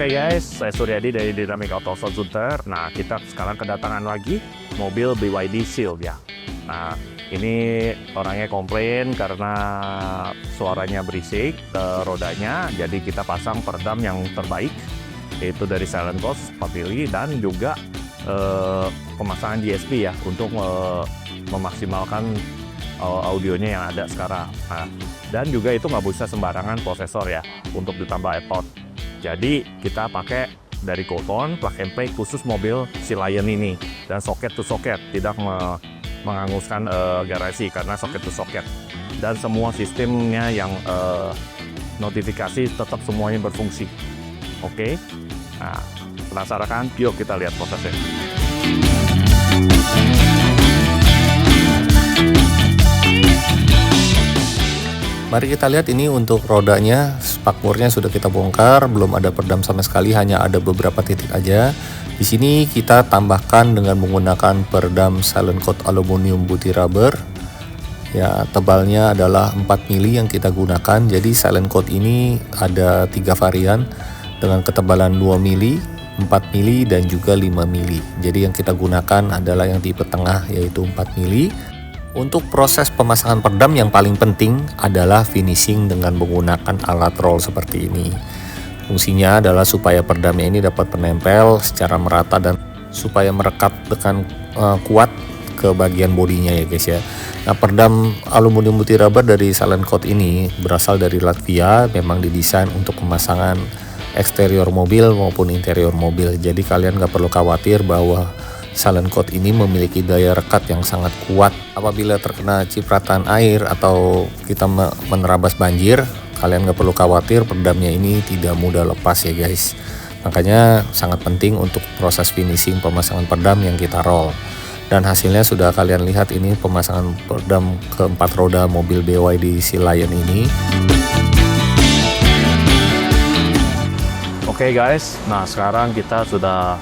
Oke guys, saya Suryadi dari Dynamic Auto Center. Nah, kita sekarang kedatangan lagi mobil BYD Seal ya. Nah, ini orangnya komplain karena suaranya berisik, rodanya. Jadi kita pasang peredam yang terbaik, yaitu dari Silent Ghost 4 mili dan juga pemasangan DSP ya untuk memaksimalkan audionya yang ada sekarang. Nah, dan juga itu nggak bisa sembarangan prosesor ya untuk ditambah AirPod. Jadi kita pakai dari Goldtone plug and play khusus mobil si Lion ini dan socket to socket, tidak menghanguskan garasi karena socket to socket, dan semua sistemnya yang notifikasi tetap semuanya berfungsi. Oke, nah penasaran kan? Yuk kita lihat prosesnya. Mari kita lihat ini untuk rodanya, spakbornya sudah kita bongkar, belum ada peredam sama sekali, hanya ada beberapa titik aja. Di sini kita tambahkan dengan menggunakan peredam Silent Coat aluminium putih rubber. Ya, tebalnya adalah 4 mili yang kita gunakan. Jadi Silent Coat ini ada 3 varian dengan ketebalan 2 mili, 4 mili dan juga 5 mili. Jadi yang kita gunakan adalah yang tipe tengah yaitu 4 mili. Untuk proses pemasangan peredam yang paling penting adalah finishing dengan menggunakan alat roll seperti ini. Fungsinya adalah supaya peredamnya ini dapat menempel secara merata dan supaya merekat dengan kuat ke bagian bodinya ya guys ya. Nah, peredam aluminium putih rubber dari Silent Coat ini berasal dari Latvia, memang didesain untuk pemasangan eksterior mobil maupun interior mobil. Jadi kalian gak perlu khawatir bahwa Silent Coat ini memiliki daya rekat yang sangat kuat. Apabila terkena cipratan air atau kita menerabas banjir, kalian gak perlu khawatir, peredamnya ini tidak mudah lepas ya guys. Makanya sangat penting untuk proses finishing pemasangan peredam yang kita roll. Dan hasilnya sudah kalian lihat, ini pemasangan peredam keempat roda mobil BYD Seal Lion ini. Oke guys, nah sekarang kita sudah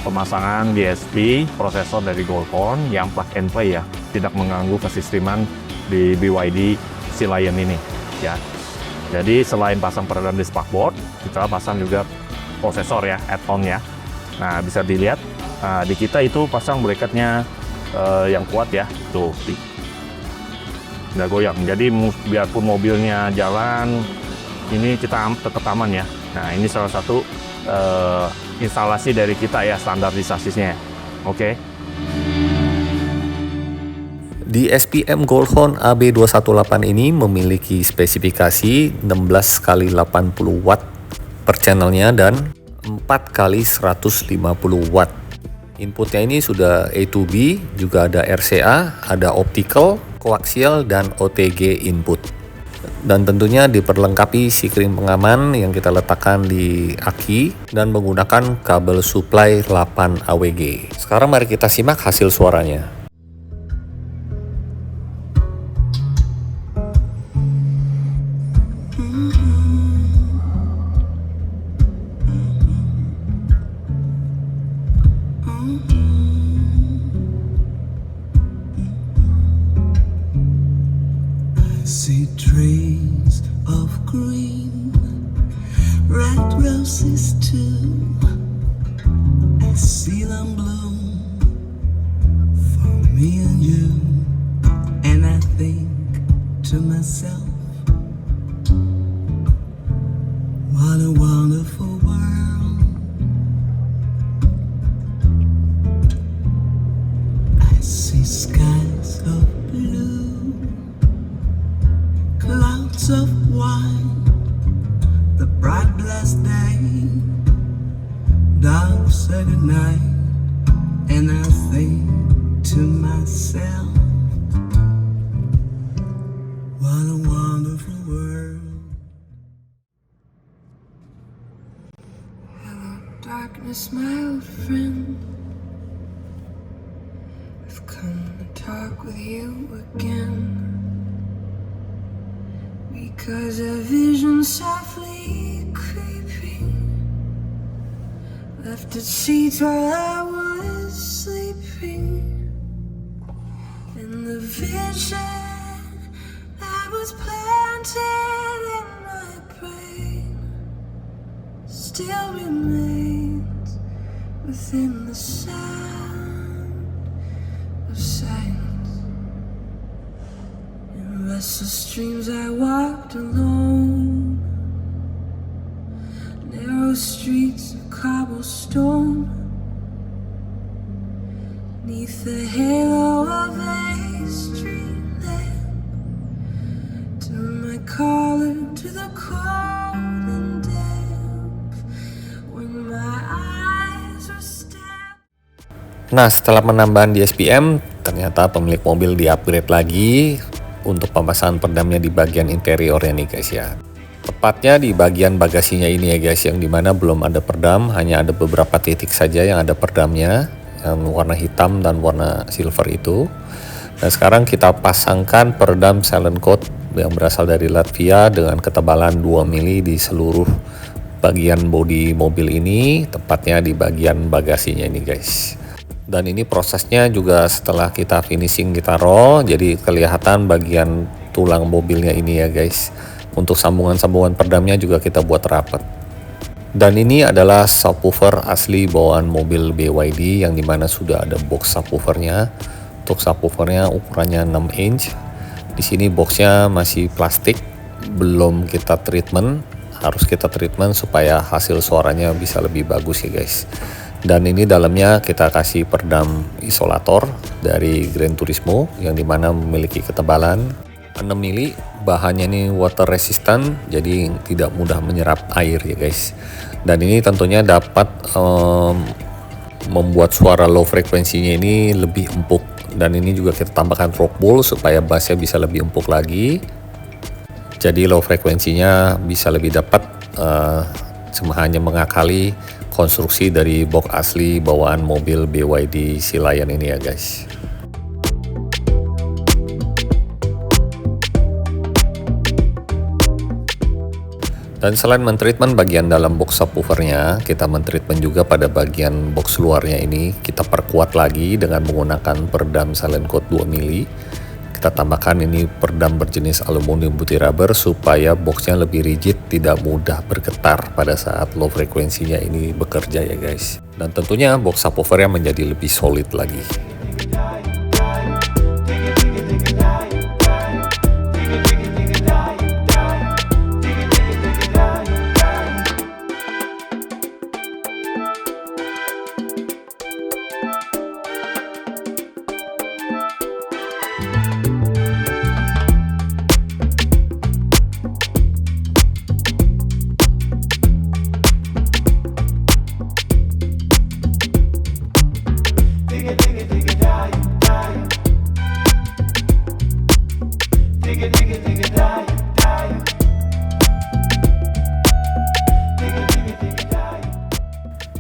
pemasangan DSP prosesor dari Goldtone yang plug and play ya, tidak mengganggu kesistemanan di BYD Seal Lion ini ya. Jadi selain pasang peredam di spakboard, kita pasang juga prosesor ya, add-on ya. Nah bisa dilihat, di kita itu pasang bracketnya yang kuat ya, tuh nggak goyang. Jadi biarpun mobilnya jalan, ini kita tetap aman ya. Nah ini salah satu instalasi dari kita ya, standarisasinya. Oke. Di SPM Goldtone AB218 ini memiliki spesifikasi 16x80 watt per channelnya dan 4x150 watt. Inputnya ini sudah A to B, juga ada RCA, ada optical, koaksial dan OTG input. Dan tentunya diperlengkapi sikring pengaman yang kita letakkan di aki dan menggunakan kabel supply 8 AWG. Sekarang mari kita simak hasil suaranya. See trees of green, red roses too. I see them bloom for me and you, and I think to myself, what a wonderful world. I see skies of blue, clouds of white, the bright blessed day, dark sacred night, and I think to myself, what a wonderful world. Hello darkness, my old friend, I've come to talk with you again. Because a vision softly creeping left its seat while I was sleeping, and the vision that was planted in my brain still remains within the sound of silence. In restless dreams I walked alone, narrow streets of cobblestone, neath the halo of a street lamp. Turn my collar to the cold and damp when my eyes were stabbed. Nah, setelah penambahan di SPM, ternyata pemilik mobil di-upgrade lagi untuk pemasangan peredamnya di bagian interiornya nih guys ya. Tepatnya di bagian bagasinya ini ya guys, yang dimana belum ada peredam, hanya ada beberapa titik saja yang ada peredamnya, yang warna hitam dan warna silver itu. Dan sekarang kita pasangkan peredam silent coat yang berasal dari Latvia dengan ketebalan 2 mili di seluruh bagian bodi mobil ini, tepatnya di bagian bagasinya ini guys. Dan ini prosesnya juga setelah kita finishing kita roll, jadi kelihatan bagian tulang mobilnya ini ya guys. Untuk sambungan-sambungan peredamnya juga kita buat rapat. Dan ini adalah subwoofer asli bawaan mobil BYD yang dimana sudah ada box subwoofernya. Untuk subwoofernya ukurannya 6 inch. Di sini boxnya masih plastik, belum kita treatment. Harus kita treatment supaya hasil suaranya bisa lebih bagus ya guys. Dan ini dalamnya kita kasih peredam isolator dari Gran Turismo yang dimana memiliki ketebalan 6 mili. Bahannya ini water resistant, jadi tidak mudah menyerap air ya guys. Dan ini tentunya dapat membuat suara low frekuensinya ini lebih empuk. Dan ini juga kita tambahkan rock bowl supaya bassnya bisa lebih empuk lagi. Jadi low frekuensinya bisa lebih dapat, cuma hanya mengakali konstruksi dari box asli bawaan mobil BYD Sea Lion ini ya guys. Dan selain mentreatment bagian dalam box subwoofernya, kita mentreatment juga pada bagian box luarnya ini. Kita perkuat lagi dengan menggunakan peredam silent coat 2 mili. Kita tambahkan ini peredam berjenis aluminium putih rubber supaya boxnya lebih rigid, tidak mudah bergetar pada saat low frekuensinya ini bekerja ya guys. Dan tentunya box subwoofernya menjadi lebih solid lagi.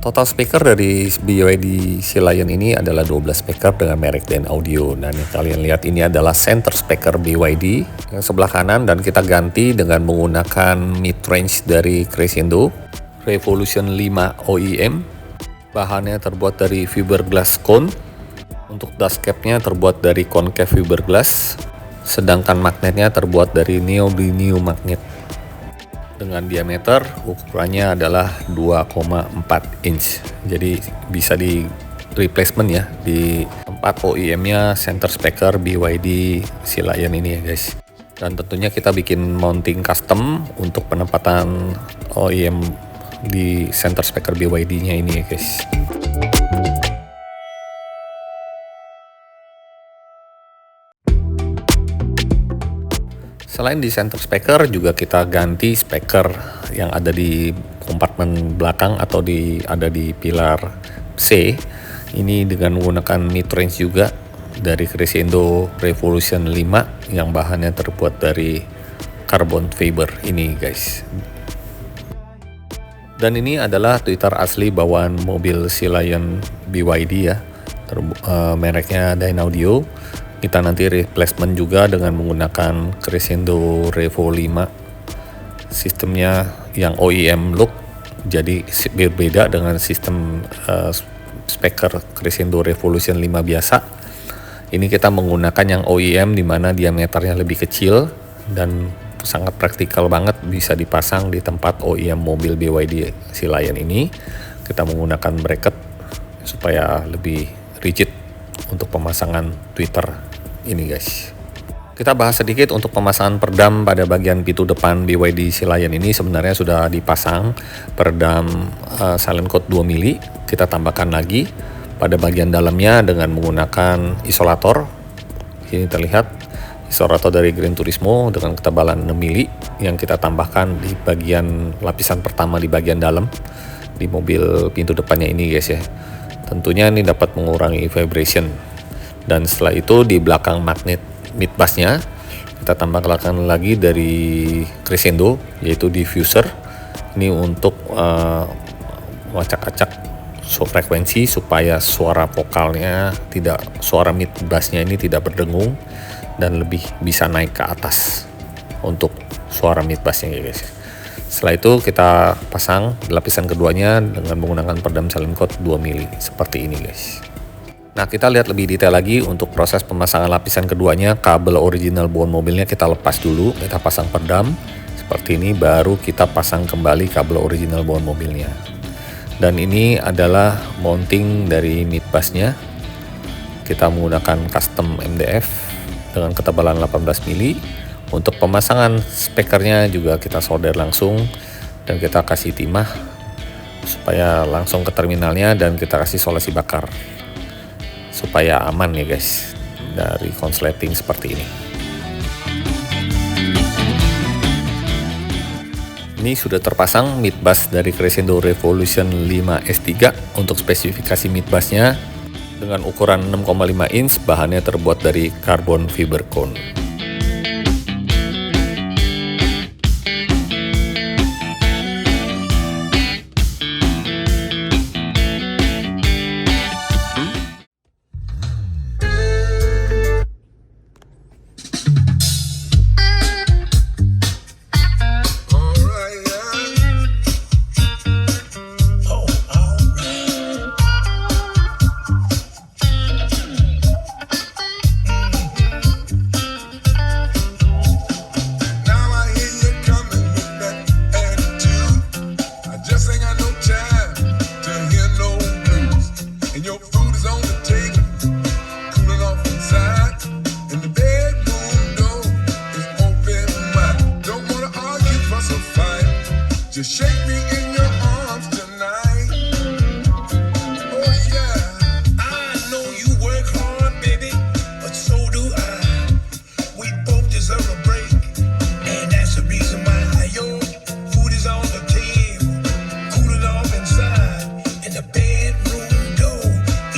Total speaker dari BYD Sea Lion ini adalah 12 speaker dengan merek Dynaudio. Dan yang kalian lihat ini adalah center speaker BYD yang sebelah kanan, dan kita ganti dengan menggunakan mid-range dari Crescendo Revolution 5 OEM. Bahannya terbuat dari fiberglass cone. Untuk dust cap-nya terbuat dari concave fiberglass, sedangkan magnetnya terbuat dari neodymium magnet. Dengan diameter ukurannya adalah 2,4 inch. Jadi bisa di replacement ya di tempat OEM-nya center speaker BYD Sea Lion ini ya guys. Dan tentunya kita bikin mounting custom untuk penempatan OEM di center speaker BYD-nya ini ya guys. Selain di center speaker, juga kita ganti speaker yang ada di kompartemen belakang atau ada di pilar C. Ini dengan menggunakan mid-range juga dari Crescendo Revolution 5 yang bahannya terbuat dari carbon fiber ini guys. Dan ini adalah tweeter asli bawaan mobil Sea Lion BYD ya, mereknya Dynaudio. Kita nanti replacement juga dengan menggunakan Crescendo Revo 5, sistemnya yang OEM look, jadi berbeda dengan sistem speaker Crescendo Revolution 5 biasa. Ini kita menggunakan yang OEM di mana diameternya lebih kecil dan sangat praktikal banget, bisa dipasang di tempat OEM mobil BYD Sea Lion ini. Kita menggunakan bracket supaya lebih rigid untuk pemasangan tweeter ini guys. Kita bahas sedikit untuk pemasangan peredam pada bagian pintu depan BYD Sea Lion ini. Sebenarnya sudah dipasang peredam silent code 2 mili. Kita tambahkan lagi pada bagian dalamnya dengan menggunakan isolator. Ini terlihat isolator dari Gran Turismo dengan ketebalan 6 mili yang kita tambahkan di bagian lapisan pertama di bagian dalam di mobil pintu depannya ini guys ya. Tentunya ini dapat mengurangi vibration. Dan setelah itu di belakang magnet midbusnya kita tambahkan lagi dari Crescendo, yaitu diffuser. Ini untuk mengacak-acak frekuensi supaya suara vokalnya suara midbusnya ini tidak berdengung dan lebih bisa naik ke atas untuk suara midbusnya guys. Setelah itu kita pasang lapisan keduanya dengan menggunakan peredam silent code 2 mili seperti ini guys. Nah, kita lihat lebih detail lagi untuk proses pemasangan lapisan keduanya. Kabel original baut mobilnya kita lepas dulu, kita pasang peredam seperti ini, baru kita pasang kembali kabel original baut mobilnya. Dan ini adalah mounting dari midbusnya. Kita menggunakan custom MDF dengan ketebalan 18 mili. Untuk pemasangan speakernya juga kita solder langsung dan kita kasih timah supaya langsung ke terminalnya, dan kita kasih solasi bakar supaya aman ya guys dari konsleting seperti ini. Ini sudah terpasang midbus dari Crescendo Revolution 5 S3. Untuk spesifikasi midbusnya dengan ukuran 6,5 inch, bahannya terbuat dari carbon fiber cone. Just shake me in your arms tonight. Oh yeah, I know you work hard, baby, but so do I. We both deserve a break, and that's the reason why your food is on the table, cooling off inside, and the bedroom door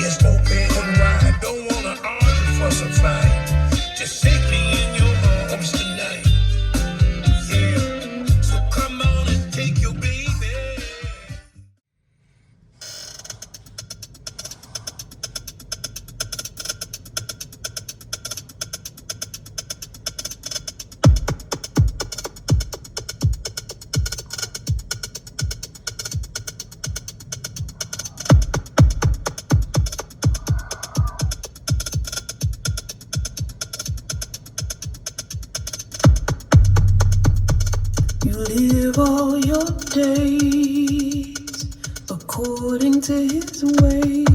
is open wide. Don't wanna argue, fuss or fight. Just shake me in your arms tonight. Yeah, so come on and take your baby. You live all your days according to his way.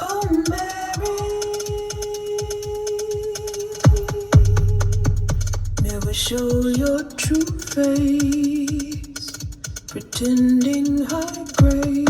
Oh, Mary, never show your true face, pretending high grade.